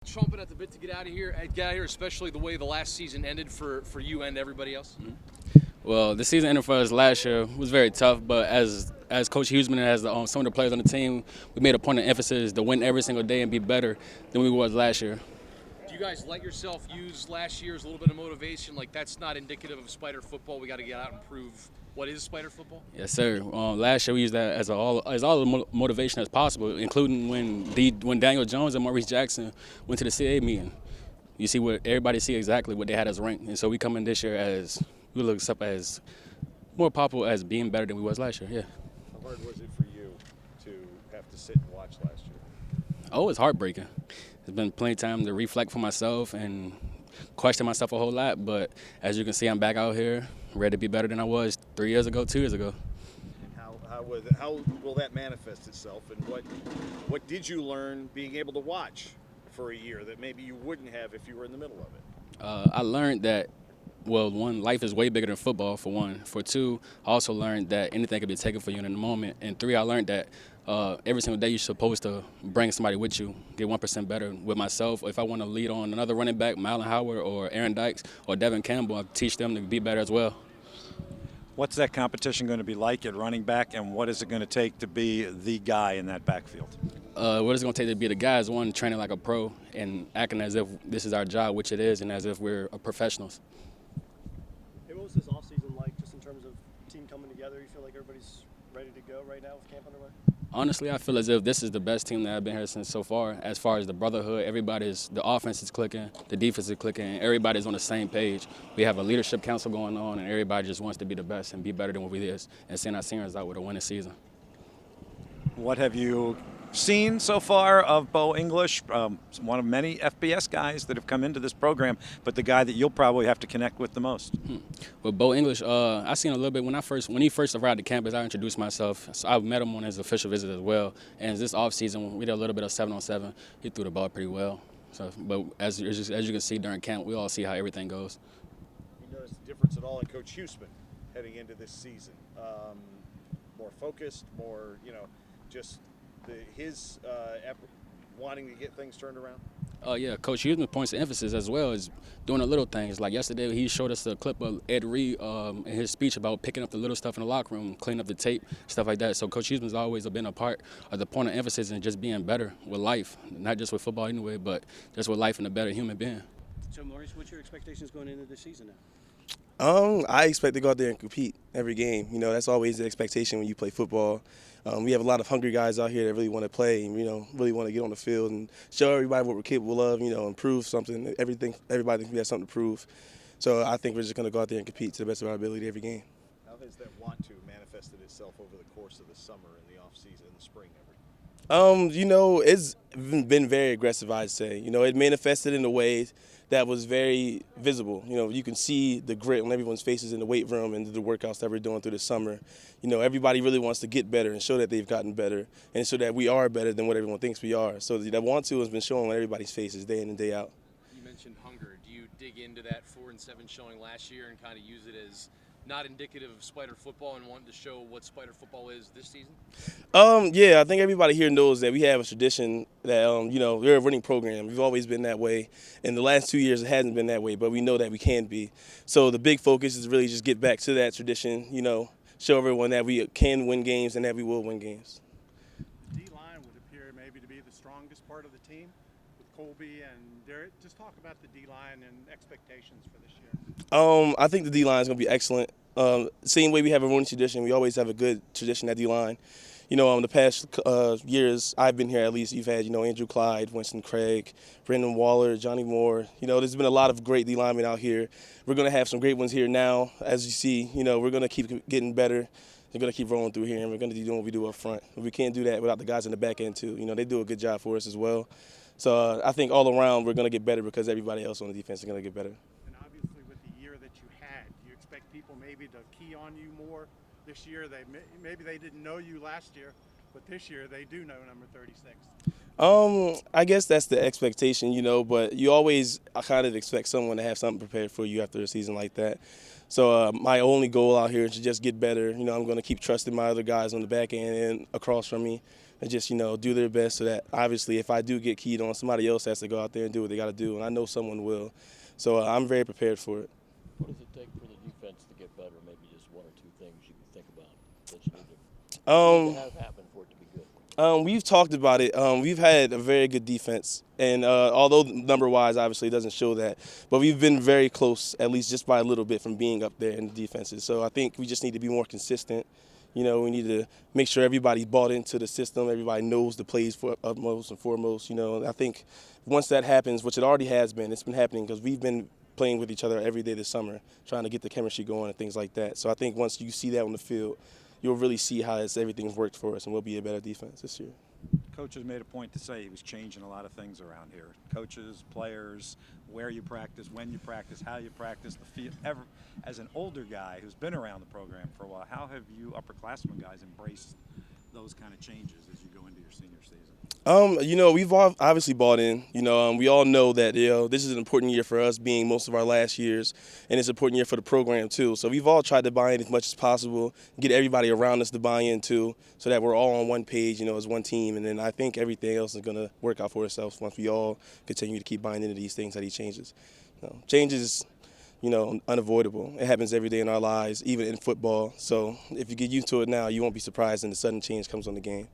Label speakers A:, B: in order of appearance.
A: Chomping at the bit to get out of here, especially the way the last season ended for you and everybody else?
B: Well, the season ended for us last year was very tough, but as Coach Huseman and as some of the players on the team, we made a point of emphasis to win every single day and be better than we was last year.
A: Do you guys let yourself use last year as a little bit of motivation? Like, that's not indicative of Spider football. We got to get out and prove what is Spider football?
B: Yes, sir. Last year we used that as all the motivation as possible, including when Daniel Jones and Maurice Jackson went to the CA meeting. You see what everybody see exactly what they had as ranked, and so we come in this year as we look up as more popular as being better than we was last year. Yeah.
C: How hard was it for you to have to sit and watch last year?
B: Oh, it's heartbreaking. There's been plenty of time to reflect for myself and question myself a whole lot, but as you can see, I'm back out here, ready to be better than I was 3 years ago, 2 years ago.
C: And how will that manifest itself, and what did you learn being able to watch for a year that maybe you wouldn't have if you were in the middle of it?
B: I learned that, well, one, life is way bigger than football, for one. For two, I also learned that anything could be taken for you in a moment. And three, I learned that every single day you're supposed to bring somebody with you, get 1% better. With myself, if I want to lead on another running back, Marlon Howard or Aaron Dykes or Devin Campbell, I teach them to be better as well.
D: What's that competition going to be like at running back, and what is it going to take to be the guy in that backfield?
B: What it's going to take to be the guy is, one, training like a pro and acting as if this is our job, which it is, and as if we're professionals.
E: Hey, what was this offseason like, just in terms of team coming together? You feel like everybody's ready to go right now with camp underway?
B: Honestly, I feel as if this is the best team that I've been here since so far. As far as the brotherhood, the offense is clicking, the defense is clicking, and everybody's on the same page. We have a leadership council going on, and everybody just wants to be the best and be better than what we is, and send our seniors out with a winning season.
D: What have you seen so far of Bo English? One of many FBS guys that have come into this program, but the guy that you'll probably have to connect with the most.
B: With Bo English, I seen a little bit when he first arrived to campus. I introduced myself, so I met him on his official visit as well. And this offseason, we did a little bit of 7-on-7. He threw the ball pretty well. So, but as you can see during camp, we all see how everything goes.
C: You notice the difference at all in Coach Huseman heading into this season? More focused, more, just his wanting to get things turned around?
B: Yeah, Coach Huseman points to emphasis as well as doing the little things. Like yesterday, he showed us a clip of Ed Reed in his speech about picking up the little stuff in the locker room, cleaning up the tape, stuff like that. So Coach Huseman's always been a part of the point of emphasis and just being better with life, not just with football anyway, but just with life and a better human being.
E: So, Maurice, what's your expectations going into this season now?
F: I expect to go out there and compete every game. That's always the expectation when you play football. We have a lot of hungry guys out here that really want to play, and, really want to get on the field and show everybody what we're capable of, improve something. Everybody thinks we have something to prove. So I think we're just going to go out there and compete to the best of our ability every game.
C: How has that want to manifested itself over the course of the summer and the off-season and the spring?
F: It's been very aggressive, I'd say. It manifested in a way that was very visible. You can see the grit on everyone's faces in the weight room and the workouts that we're doing through the summer. Everybody really wants to get better and show that they've gotten better and so that we are better than what everyone thinks we are. So that want to has been shown on everybody's faces day in and day out.
A: You mentioned hunger. Do you dig into that 4-7 showing last year and kind of use it as not indicative of Spider football and wanting to show what Spider football is this season?
F: Yeah, I think everybody here knows that we have a tradition that, we're a winning program. We've always been that way. In the last 2 years, it hasn't been that way, but we know that we can be. So the big focus is really just get back to that tradition, show everyone that we can win games and that we will win games.
G: The D-line would appear maybe to be the strongest part of the team with Colby and Derek. Just talk about the D-line and expectations for this year.
F: I think the D-line is going to be excellent. Same way we have a winning tradition, we always have a good tradition at D-line. The past years I've been here, at least, you've had, Andrew Clyde, Winston Craig, Brandon Waller, Johnny Moore. There's been a lot of great D-linemen out here. We're going to have some great ones here now. As you see, we're going to keep getting better. We're going to keep rolling through here, and we're going to be doing what we do up front. We can't do that without the guys in the back end, too. They do a good job for us as well. So I think all around we're going to get better because everybody else on the defense is going to get better.
G: And obviously with the year that you had, do you expect people maybe to key on you more this year? Maybe they didn't know you last year, but this year they do know number 36.
F: I guess that's the expectation, but you always kind of expect someone to have something prepared for you after a season like that. So my only goal out here is to just get better. I'm going to keep trusting my other guys on the back end and across from me and just, do their best so that obviously if I do get keyed on, somebody else has to go out there and do what they got to do, and I know someone will. So I'm very prepared for it.
H: What does it take for the defense to get better? Maybe just one or two things you can think about that you need to have happen for it to be good.
F: We've talked about it. We've had a very good defense, and although number-wise, obviously, it doesn't show that, but we've been very close, at least just by a little bit, from being up there in the defenses. So I think we just need to be more consistent. We need to make sure everybody bought into the system, everybody knows the plays for utmost and foremost. And I think once that happens, which it already has been, it's been happening because we've been playing with each other every day this summer, trying to get the chemistry going and things like that. So I think once you see that on the field, you'll really see how everything's worked for us, and we'll be a better defense this year.
D: Coach has made a point to say he was changing a lot of things around here. Coaches, players, where you practice, when you practice, how you practice, the field. As an older guy who's been around the program for a while, how have you upperclassmen guys embraced those kind of changes as you go into your senior season?
F: We've all obviously bought in. We all know that this is an important year for us, being most of our last years, and it's an important year for the program too. So we've all tried to buy in as much as possible, get everybody around us to buy in too, so that we're all on one page, as one team. And then I think everything else is going to work out for itself once we all continue to keep buying into these things, these changes. Changes, unavoidable. It happens every day in our lives, even in football. So if you get used to it now, you won't be surprised when the sudden change comes on the game.